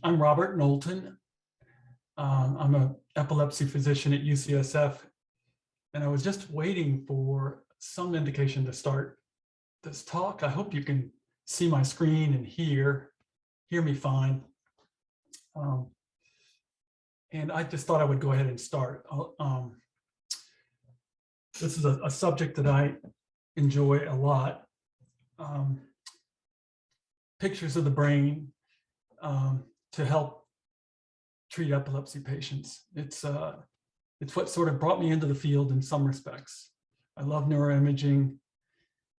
I'm Robert Knowlton. I'm an epilepsy physician at UCSF, and I was just waiting for some indication to start this talk. I hope you can see my screen and hear me fine. And I just thought I would go ahead and start. This is a subject that I enjoy a lot. Pictures of the brain to help treat epilepsy patients. It's what sort of brought me into the field in some respects. I love neuroimaging,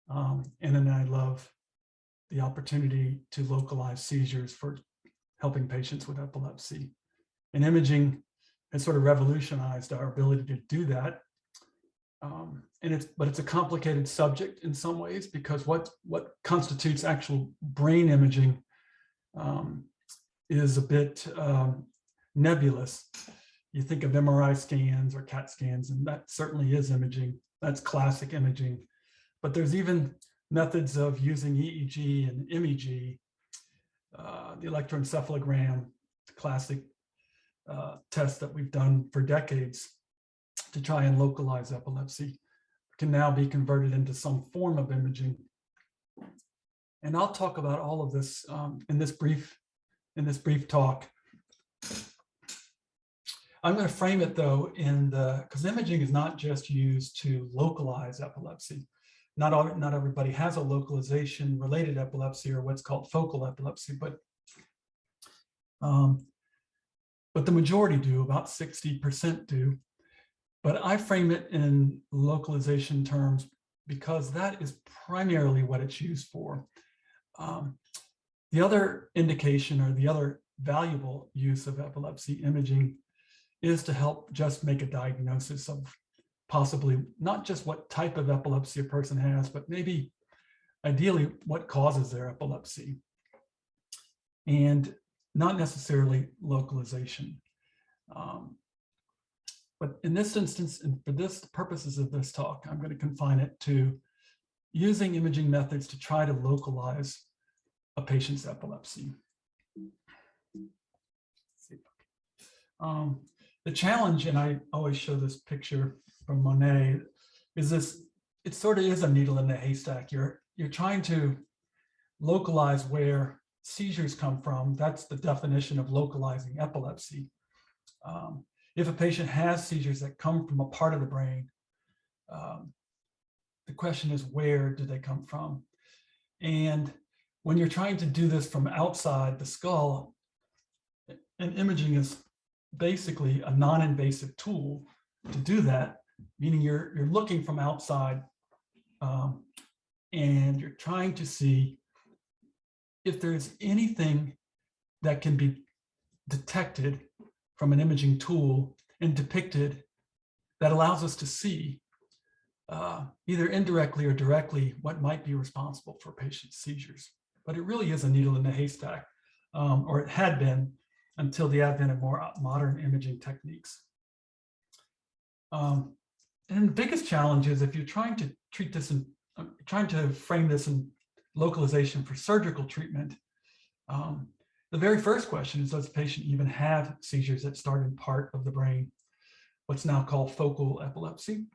and then I love the opportunity to localize seizures for helping patients with epilepsy. And imaging has sort of revolutionized our ability to do that. But it's a complicated subject in some ways, because what constitutes actual brain imaging is a bit nebulous. You think of MRI scans or CAT scans, and that certainly is imaging. That's classic imaging. But there's even methods of using EEG and MEG, the electroencephalogram, classic test that we've done for decades to try and localize epilepsy, can now be converted into some form of imaging. And I'll talk about all of this in this brief talk. I'm going to frame it though because imaging is not just used to localize epilepsy. Not everybody has a localization related epilepsy or what's called focal epilepsy, but the majority do, about 60% do. But I frame it in localization terms because that is primarily what it's used for. The other indication, or the other valuable use of epilepsy imaging, is to help just make a diagnosis of possibly not just what type of epilepsy a person has, but maybe ideally what causes their epilepsy, and not necessarily localization. But in this instance, and for this purposes of this talk, I'm going to confine it to using imaging methods to try to localize a patient's epilepsy. The challenge, and I always show this picture from Monet, is this: it sort of is a needle in the haystack. You're trying to localize where seizures come from. That's the definition of localizing epilepsy. If a patient has seizures that come from a part of the brain, the question is, where do they come from? And when you're trying to do this from outside the skull, and imaging is basically a non-invasive tool to do that, meaning you're looking from outside and you're trying to see if there's anything that can be detected from an imaging tool and depicted that allows us to see either indirectly or directly what might be responsible for patient's seizures. But it really is a needle in the haystack, or it had been until the advent of more modern imaging techniques. And the biggest challenge is if you're trying to treat this and trying to frame this in localization for surgical treatment, the very first question is, does the patient even have seizures that start in part of the brain, what's now called focal epilepsy?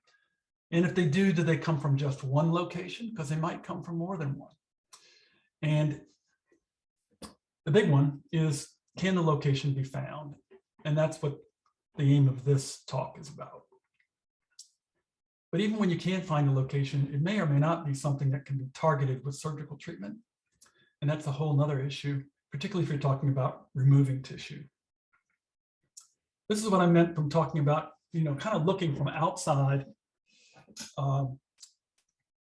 And if they do they come from just one location? Because they might come from more than one. And the big one is, can the location be found? And that's what the aim of this talk is about. But even when you can't find a location, it may or may not be something that can be targeted with surgical treatment. And that's a whole nother issue, particularly if you're talking about removing tissue. This is what I meant from talking about, kind of looking from outside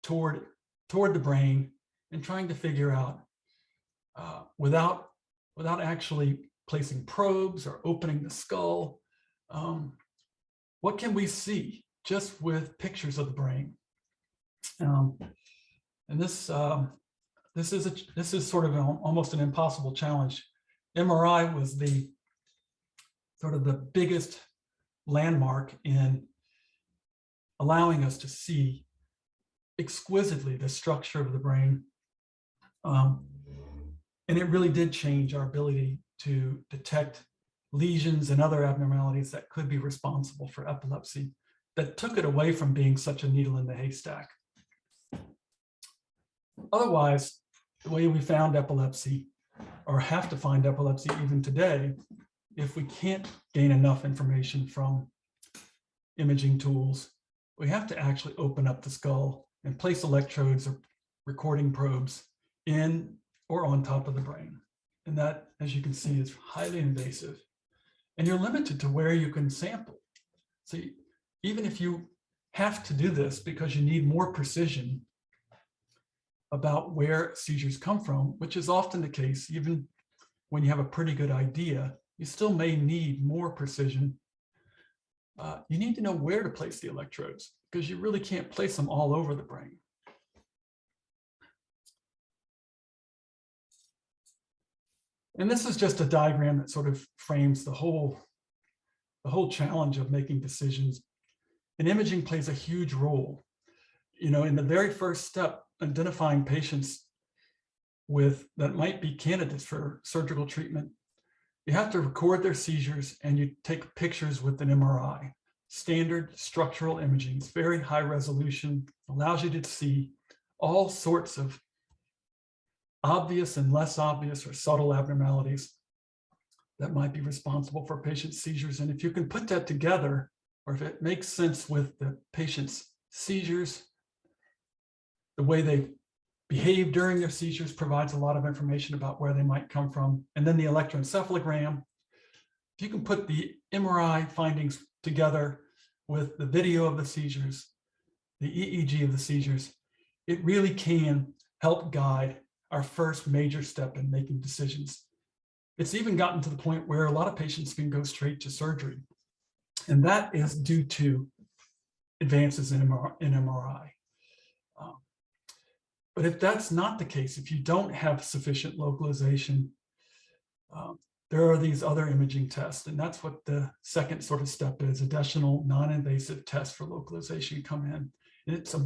toward the brain and trying to figure out, without actually placing probes or opening the skull, what can we see just with pictures of the brain? And this is sort of almost an impossible challenge. MRI was the biggest landmark in allowing us to see exquisitely the structure of the brain. And it really did change our ability to detect lesions and other abnormalities that could be responsible for epilepsy, that took it away from being such a needle in the haystack. Otherwise, the way we found epilepsy, or have to find epilepsy even today, if we can't gain enough information from imaging tools, we have to actually open up the skull and place electrodes or recording probes in or on top of the brain. And that, as you can see, is highly invasive. And you're limited to where you can sample. So even if you have to do this because you need more precision about where seizures come from, which is often the case, even when you have a pretty good idea, you still may need more precision. You need to know where to place the electrodes because you really can't place them all over the brain. And this is just a diagram that sort of frames the whole challenge of making decisions. And imaging plays a huge role. You know, in the very first step, identifying patients that might be candidates for surgical treatment, you have to record their seizures and you take pictures with an MRI. Standard structural imaging, it's very high resolution, allows you to see all sorts of obvious and less obvious or subtle abnormalities that might be responsible for patient's seizures. And if you can put that together, or if it makes sense with the patient's seizures, the way they behave during their seizures provides a lot of information about where they might come from. And then the electroencephalogram, if you can put the MRI findings together with the video of the seizures, the EEG of the seizures, it really can help guide our first major step in making decisions. It's even gotten to the point where a lot of patients can go straight to surgery. And that is due to advances in MRI. But if that's not the case, if you don't have sufficient localization, there are these other imaging tests, and that's what the second sort of step is. Additional non-invasive tests for localization come in. And it's a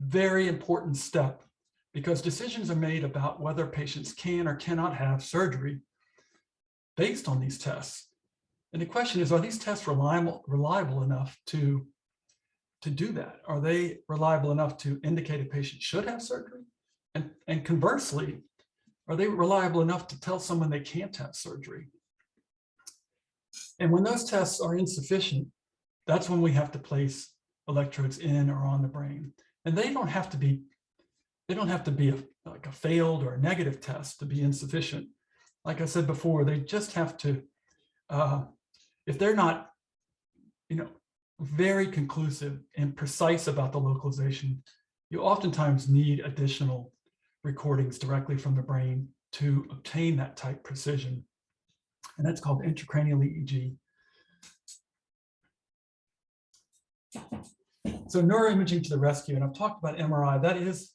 very important step because decisions are made about whether patients can or cannot have surgery based on these tests. And the question is, are these tests reliable enough to do that? Are they reliable enough to indicate a patient should have surgery? And conversely, are they reliable enough to tell someone they can't have surgery? And when those tests are insufficient, that's when we have to place electrodes in or on the brain. And they don't have to be like a failed or a negative test to be insufficient. Like I said before, they just have to, if they're not, very conclusive and precise about the localization, you oftentimes need additional recordings directly from the brain to obtain that type precision. And that's called intracranial EEG. So neuroimaging to the rescue, and I've talked about MRI. That is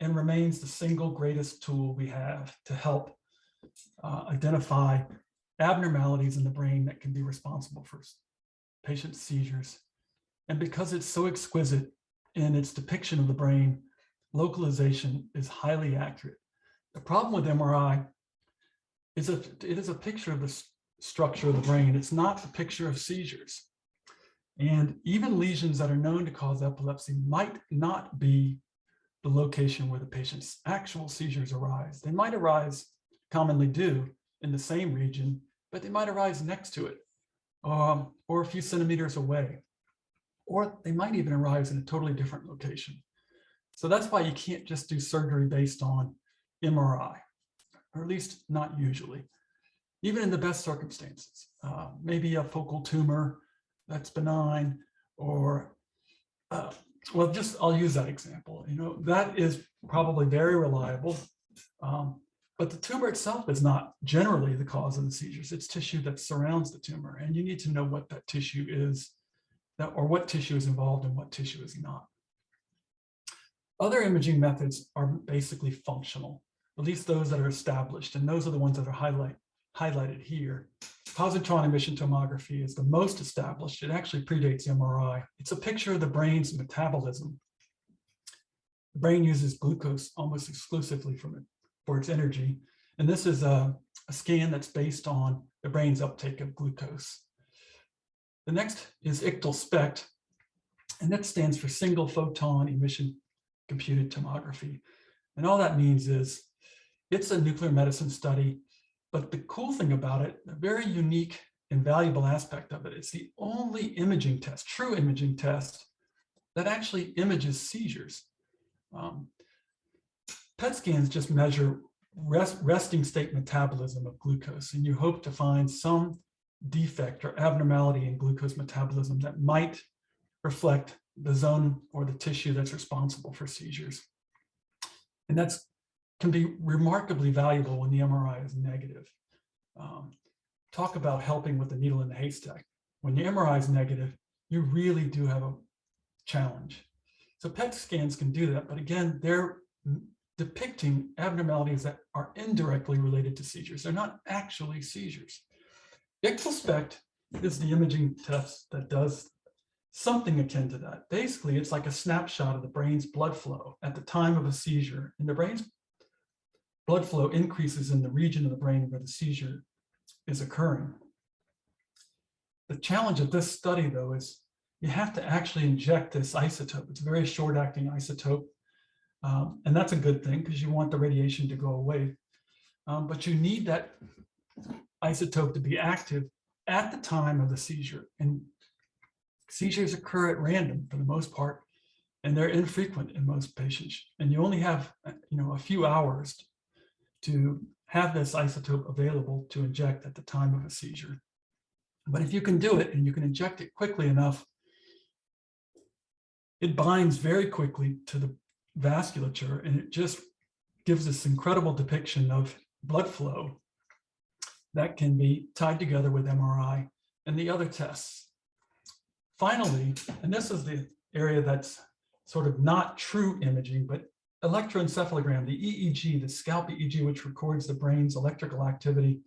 and remains the single greatest tool we have to help identify abnormalities in the brain that can be responsible for patient seizures. And because it's so exquisite in its depiction of the brain, localization is highly accurate. The problem with MRI is that it is a picture of the structure of the brain. It's not a picture of seizures. And even lesions that are known to cause epilepsy might not be the location where the patient's actual seizures arise. They might arise, commonly do, in the same region, but they might arise next to it, or a few centimeters away, or they might even arise in a totally different location. So that's why you can't just do surgery based on MRI, or at least not usually, even in the best circumstances. Maybe a focal tumor that's benign, or well, I'll use that example. That is probably very reliable, but the tumor itself is not generally the cause of the seizures. It's tissue that surrounds the tumor, and you need to know what that tissue is, or what tissue is involved and what tissue is not. Other imaging methods are basically functional, at least those that are established, and those are the ones that are highlighted here. Positron emission tomography is the most established. It actually predates MRI. It's a picture of the brain's metabolism. The brain uses glucose almost exclusively for its energy, And this is a scan that's based on the brain's uptake of glucose. The next is Ichthyl Spec, and that stands for single photon emission computed tomography. And all that means is it's a nuclear medicine study, but the cool thing about it, a very unique and valuable aspect of it, it's the only imaging test, true imaging test, that actually images seizures. PET scans just measure resting state metabolism of glucose, and you hope to find some defect or abnormality in glucose metabolism that might reflect the zone or the tissue that's responsible for seizures. And that can be remarkably valuable when the MRI is negative. Talk about helping with the needle in the haystack. When the MRI is negative, you really do have a challenge. So PET scans can do that, but again, they're depicting abnormalities that are indirectly related to seizures. They're not actually seizures. Ichthyl Spec is the imaging test that does something akin to that. Basically, it's like a snapshot of the brain's blood flow at the time of a seizure, and the brain's blood flow increases in the region of the brain where the seizure is occurring. The challenge of this study, though, is you have to actually inject this isotope. It's a very short-acting isotope, and that's a good thing because you want the radiation to go away. But you need that isotope to be active at the time of the seizure. And seizures occur at random for the most part, and they're infrequent in most patients. And you only have, a few hours to have this isotope available to inject at the time of a seizure. But if you can do it and you can inject it quickly enough, it binds very quickly to the vasculature, and it just gives this incredible depiction of blood flow that can be tied together with MRI and the other tests. Finally, and this is the area that's sort of not true imaging, but electroencephalogram, the EEG, the scalp EEG, which records the brain's electrical activity,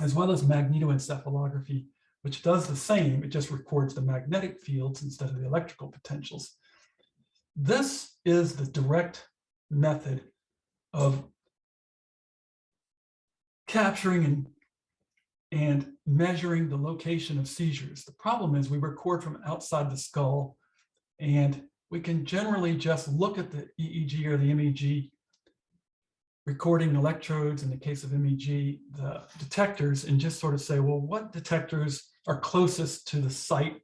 as well as magnetoencephalography, which does the same, it just records the magnetic fields instead of the electrical potentials. This is the direct method of capturing and measuring the location of seizures. The problem is we record from outside the skull, and we can generally just look at the EEG or the MEG, recording electrodes, in the case of MEG, the detectors, and just sort of say, well, what detectors are closest to the site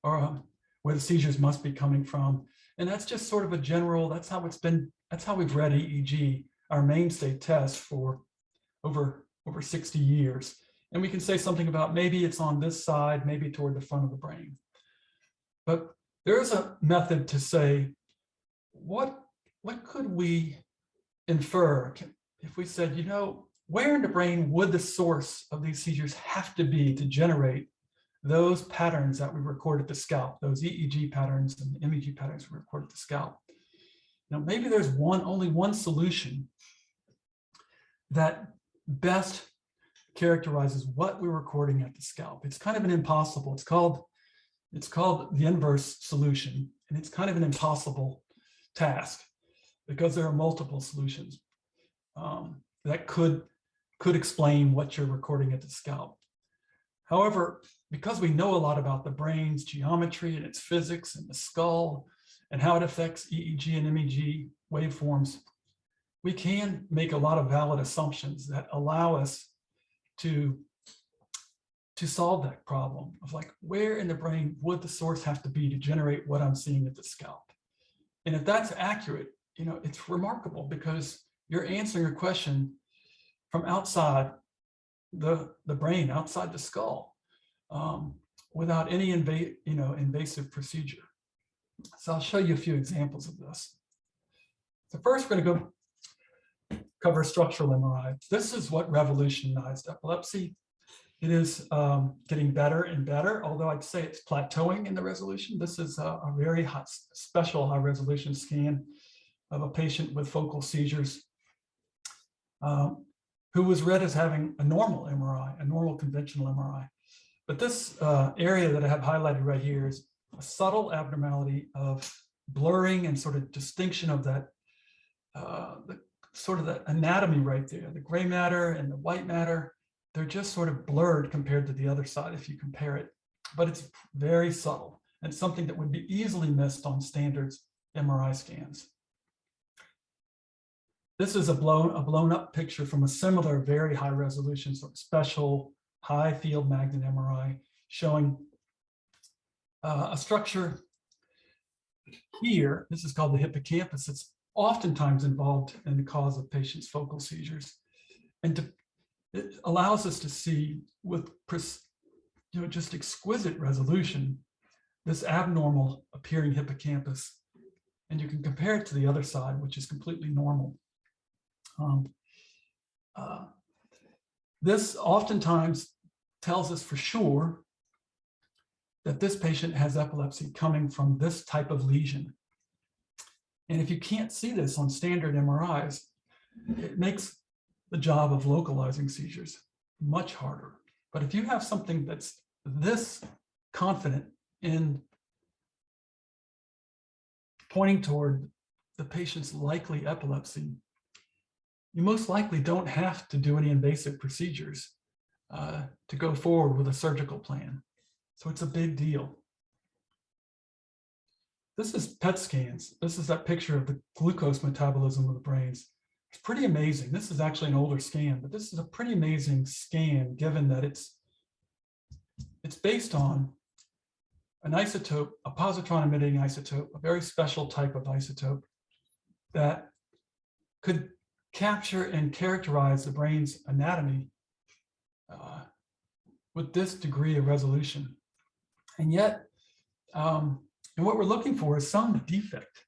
or where the seizures must be coming from? And that's just sort of a general, that's how we've read EEG, our mainstay test, for over 60 years. And we can say something about maybe it's on this side, maybe toward the front of the brain. But there's a method to say, what could we infer if we said, where in the brain would the source of these seizures have to be to generate those patterns that we record at the scalp, those EEG patterns and MEG patterns we record at the scalp? Maybe there's only one solution that best characterizes what we're recording at the scalp. It's kind of an impossible, it's called the inverse solution, and it's kind of an impossible task because there are multiple solutions that could explain what you're recording at the scalp. However, because we know a lot about the brain's geometry and its physics and the skull and how it affects EEG and MEG waveforms, we can make a lot of valid assumptions that allow us to solve that problem of like, where in the brain would the source have to be to generate what I'm seeing at the scalp? And if that's accurate, it's remarkable because you're answering a question from outside the brain, outside the skull, without any invasive procedure. So I'll show you a few examples of this. So first, we're going to cover structural MRI. This is what revolutionized epilepsy. It is getting better and better, although I'd say it's plateauing in the resolution. This is a very special high resolution scan of a patient with focal seizures who was read as having a normal MRI, a normal conventional MRI. But this area that I have highlighted right here is a subtle abnormality of blurring and sort of distinction of that the sort of the anatomy right there. The gray matter and the white matter, they're just sort of blurred compared to the other side if you compare it. But it's very subtle and something that would be easily missed on standard MRI scans. This is a blown up picture from a similar very high resolution, sort of special HighField Magnet MRI showing a structure here. This is called the hippocampus. It's oftentimes involved in the cause of patients' focal seizures. And it allows us to see with just exquisite resolution this abnormal appearing hippocampus. And you can compare it to the other side, which is completely normal. This oftentimes tells us for sure that this patient has epilepsy coming from this type of lesion. And if you can't see this on standard MRIs, it makes the job of localizing seizures much harder. But if you have something that's this confident in pointing toward the patient's likely epilepsy, you most likely don't have to do any invasive procedures to go forward with a surgical plan. So it's a big deal. This is PET scans. This is that picture of the glucose metabolism of the brains. It's pretty amazing. This is actually an older scan, but this is a pretty amazing scan given that it's based on an isotope, a positron emitting isotope, a very special type of isotope that could capture and characterize the brain's anatomy with this degree of resolution. And yet, and what we're looking for is some defect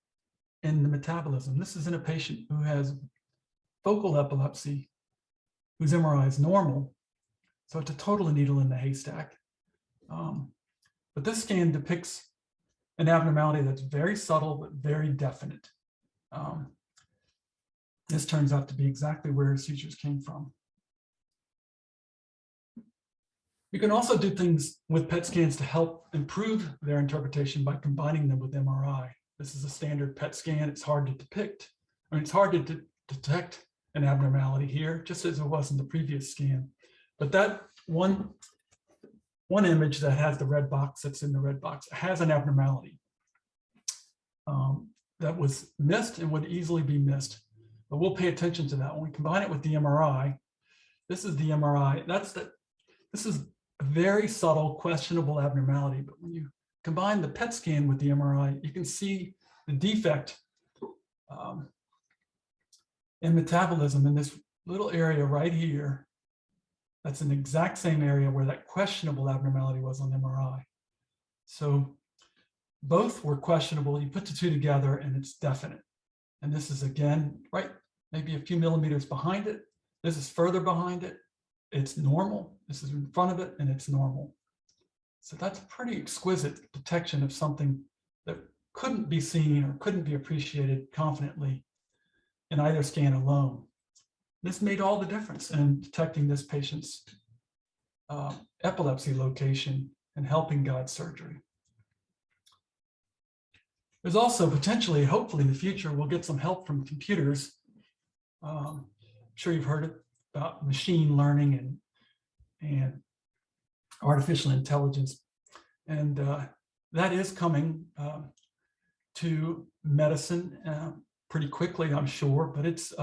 in the metabolism. This is in a patient who has focal epilepsy, whose MRI is normal. So it's a total needle in the haystack. But this scan depicts an abnormality that's very subtle, but very definite. This turns out to be exactly where seizures came from. You can also do things with PET scans to help improve their interpretation by combining them with MRI. This is a standard PET scan. It's hard to depict. I mean, it's hard to detect an abnormality here, just as it was in the previous scan. But that one image that has the red box that's in the red box has an abnormality that was missed and would easily be missed. But we'll pay attention to that when we combine it with the MRI. This is the MRI. This is a very subtle, questionable abnormality. But when you combine the PET scan with the MRI, you can see the defect in metabolism in this little area right here. That's an exact same area where that questionable abnormality was on MRI. So both were questionable. You put the two together and it's definite. And this is again, right, maybe a few millimeters behind it. This is further behind it. It's normal. This is in front of it and it's normal. So that's a pretty exquisite detection of something that couldn't be seen or couldn't be appreciated confidently in either scan alone. This made all the difference in detecting this patient's epilepsy location and helping guide surgery. There's also potentially, hopefully in the future, we'll get some help from computers. I'm sure you've heard about machine learning and artificial intelligence. And that is coming to medicine pretty quickly, I'm sure, but it's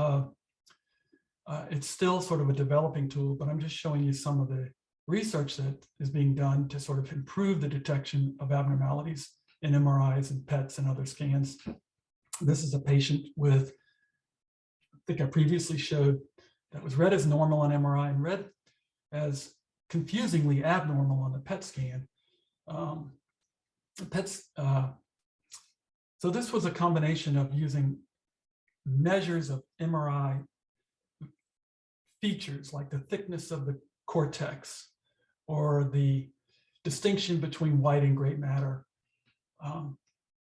still sort of a developing tool, but I'm just showing you some of the research that is being done to sort of improve the detection of abnormalities in MRIs and PETs and other scans. This is a patient with, I think I previously showed, that was read as normal on MRI and read as confusingly abnormal on the PET scan. So this was a combination of using measures of MRI features like the thickness of the cortex or the distinction between white and gray matter,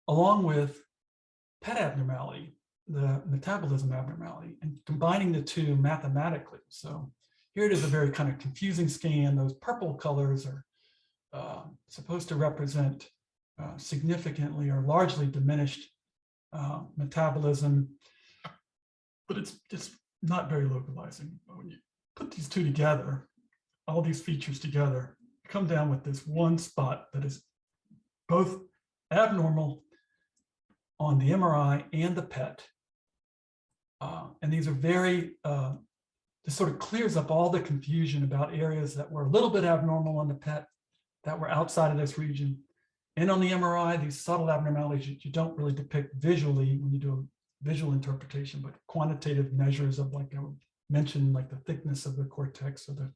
along with PET abnormality, the metabolism abnormality, and combining the two mathematically. So here it is, a very kind of confusing scan. Those purple colors are supposed to represent significantly or largely diminished metabolism, but it's not very localizing. But when you put these two together, all these features together, you come down with this one spot that is both abnormal on the MRI and the PET. And these are very, this sort of clears up all the confusion about areas that were a little bit abnormal on the PET that were outside of this region. And on the MRI, these subtle abnormalities that you don't really depict visually when you do a visual interpretation, but quantitative measures of, like I mentioned, like the thickness of the cortex or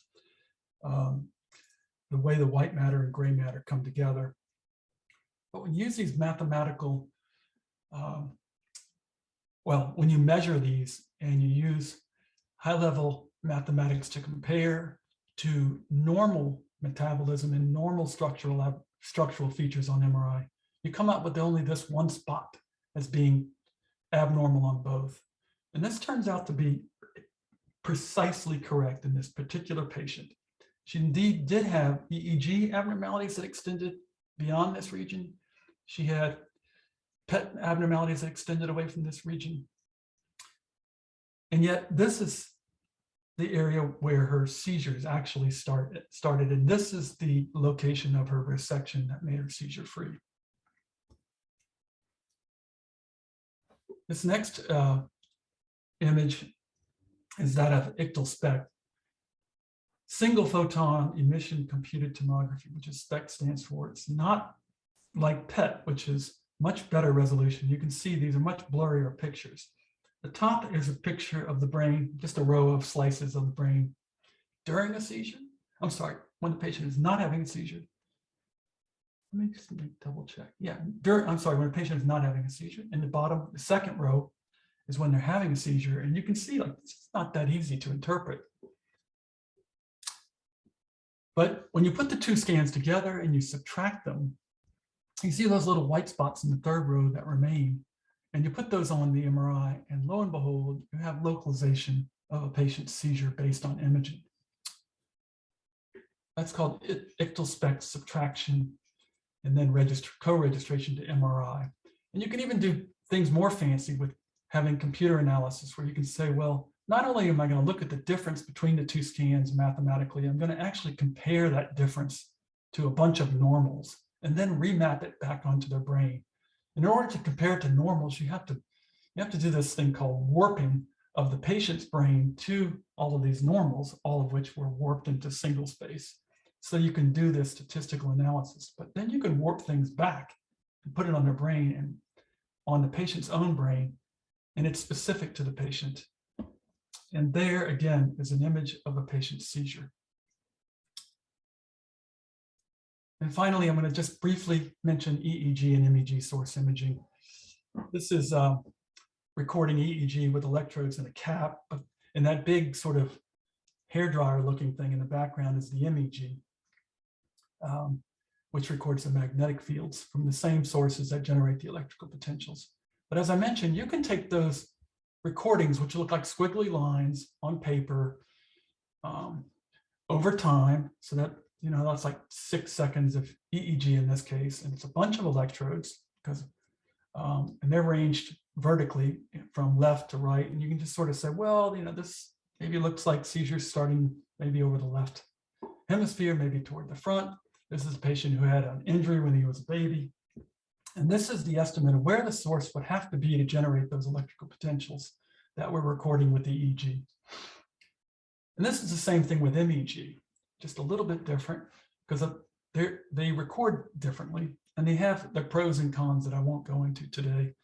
the way the white matter and gray matter come together. But when you use these mathematical, when you measure these and you use high-level mathematics to compare to normal metabolism and normal structural features on MRI, you come up with only this one spot as being abnormal on both. And this turns out to be precisely correct in this particular patient. She indeed did have EEG abnormalities that extended beyond this region. She had PET abnormalities that extended away from this region. And yet this is the area where her seizures actually started. And this is the location of her resection that made her seizure free. This next image is that of Ichthyl Spec, single photon emission computed tomography, which is SPEC stands for. It's not like PET, which is much better resolution. You can see these are much blurrier pictures. The top is a picture of the brain, just a row of slices of the brain during a seizure. I'm sorry, when the patient is not having a seizure. Let me just double check. Yeah, I'm sorry, when a patient is not having a seizure. In the bottom, the second row is when they're having a seizure. And you can see, like, it's not that easy to interpret. But when you put the two scans together and you subtract them, you see those little white spots in the third row that remain. And you put those on the MRI, and lo and behold, you have localization of a patient's seizure based on imaging. That's called Ichthyl Spec subtraction, and then co-registration to MRI. And you can even do things more fancy with having computer analysis, where you can say, well, not only am I going to look at the difference between the two scans mathematically, I'm going to actually compare that difference to a bunch of normals and then remap it back onto their brain. In order to compare it to normals, you have to do this thing called warping of the patient's brain to all of these normals, all of which were warped into single space. So you can do this statistical analysis, but then you can warp things back and put it on their brain and on the patient's own brain, and it's specific to the patient. And there again is an image of a patient's seizure. And finally, I'm going to just briefly mention EEG and MEG source imaging. This is recording EEG with electrodes in a cap, and that big sort of hairdryer looking thing in the background is the MEG, which records the magnetic fields from the same sources that generate the electrical potentials. But as I mentioned, you can take those recordings, which look like squiggly lines on paper, over time, so that, you know, that's like 6 seconds of EEG in this case, and it's a bunch of electrodes because, and they're ranged vertically from left to right, and you can just sort of say, well, you know, this maybe looks like seizures starting maybe over the left hemisphere, maybe toward the front. This is a patient who had an injury when he was a baby, and this is the estimate of where the source would have to be to generate those electrical potentials that we're recording with the EEG. And this is the same thing with MEG, just a little bit different because they record differently, and they have their pros and cons that I won't go into today.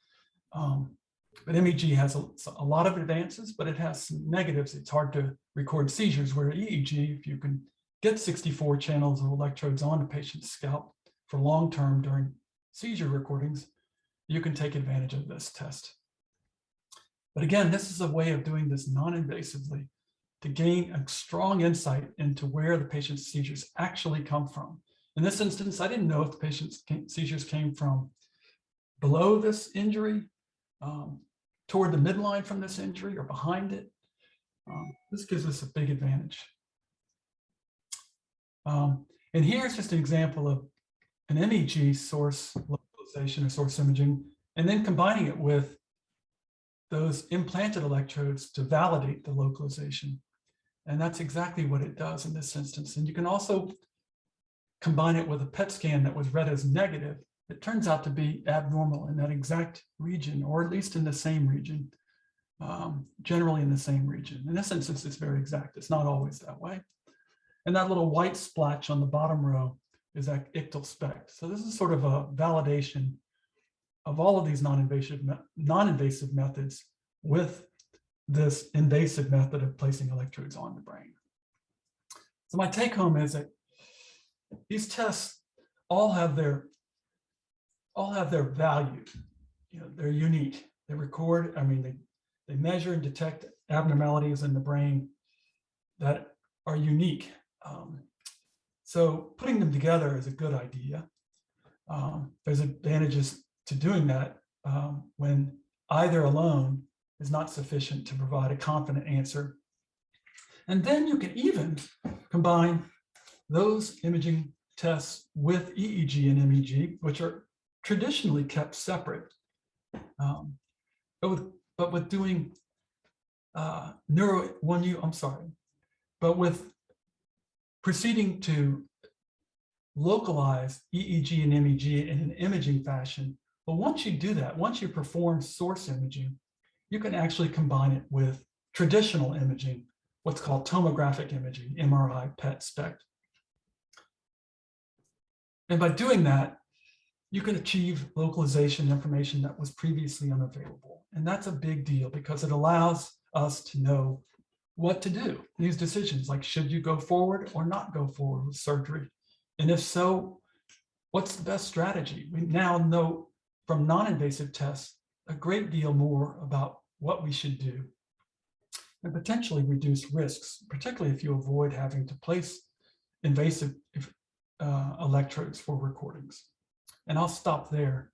But MEG has a lot of advances, but it has some negatives. It's hard to record seizures, where EEG, if you can get 64 channels of electrodes on a patient's scalp for long-term during seizure recordings, you can take advantage of this test. But again, this is a way of doing this non-invasively to gain a strong insight into where the patient's seizures actually come from. In this instance, I didn't know if the patient's seizures came from below this injury, toward the midline from this injury, or behind it. This gives us a big advantage. And here's just an example of an MEG source localization or source imaging, and then combining it with those implanted electrodes to validate the localization. And that's exactly what it does in this instance. And you can also combine it with a PET scan that was read as negative. It turns out to be abnormal in that exact region, or at least in the same region, generally in the same region. In this instance, it's very exact. It's not always that way. And that little white splotch on the bottom row is that Ichthyl Spec. So this is sort of a validation of all of these non-invasive methods with this invasive method of placing electrodes on the brain. So my take home is that these tests all have their value. You know, they're unique. They record, they measure and detect abnormalities in the brain that are unique. So putting them together is a good idea. There's advantages to doing that when either alone is not sufficient to provide a confident answer. And then you can even combine those imaging tests with EEG and EMG, which are traditionally kept separate. But with doing but with proceeding to localize EEG and EMG in an imaging fashion, but once you do that, once you perform source imaging, you can actually combine it with traditional imaging, what's called tomographic imaging, MRI, PET, SPECT. And by doing that, you can achieve localization information that was previously unavailable. And that's a big deal because it allows us to know what to do. These decisions, like should you go forward or not go forward with surgery? And if so, what's the best strategy? We now know from non-invasive tests a great deal more about what we should do and potentially reduce risks, particularly if you avoid having to place invasive electrodes for recordings. And I'll stop there